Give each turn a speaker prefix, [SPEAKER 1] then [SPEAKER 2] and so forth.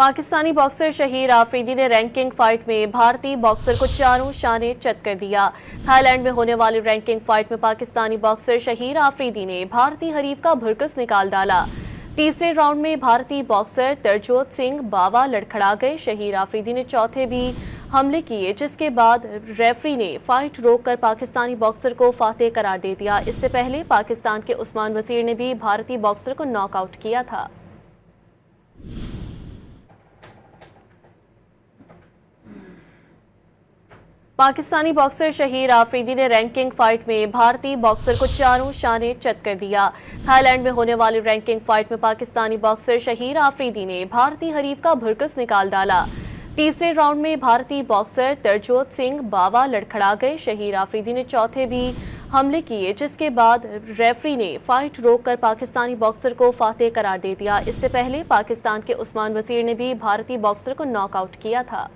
[SPEAKER 1] Pakistani boxer Shaheer Afridi ने ranking fight में भारतीय बॉक्सर को चारों शाने चत कर दिया। थाईलैंड में होने वाली रैंकिंग फाइट में पाकिस्तानी बॉक्सर शहीर आफरीदी ने भारतीय हरीफ का भुरकस निकाल डाला। तीसरे राउंड में भारतीय बॉक्सर तरजोत सिंह बावा लड़खड़ा गए। शहीर आफरीदी ने चौथे भी हमले किए, जिसके बाद रेफरी ने फाइट रोककर पाकिस्तानी बॉक्सर को फातेह करार दे दिया। इससे पहले पाकिस्तान के उस्मान वजीर ने भी भारतीय बॉक्सर को नॉकआउट किया था। पाकिस्तानी बॉक्सर शहीर आफरीदी ने रैंकिंग फाइट में भारतीय बॉक्सर को चारों शाने चत कर दिया। थाईलैंड में होने वाली रैंकिंग फाइट में पाकिस्तानी बॉक्सर शहीर आफरीदी ने भारतीय हरीफ का भुरकस निकाल डाला। तीसरे राउंड में भारतीय बॉक्सर तरजोत सिंह बावा लड़खड़ा गए। शहीर आफरीदी ने चौथे भी हमले किए, जिसके बाद रेफरी ने फाइट रोककर पाकिस्तानी बॉक्सर को फातेह करार दे दिया। इससे पहले पाकिस्तान के उस्मान वजीर ने भी भारतीय बॉक्सर को नॉकआउट किया था।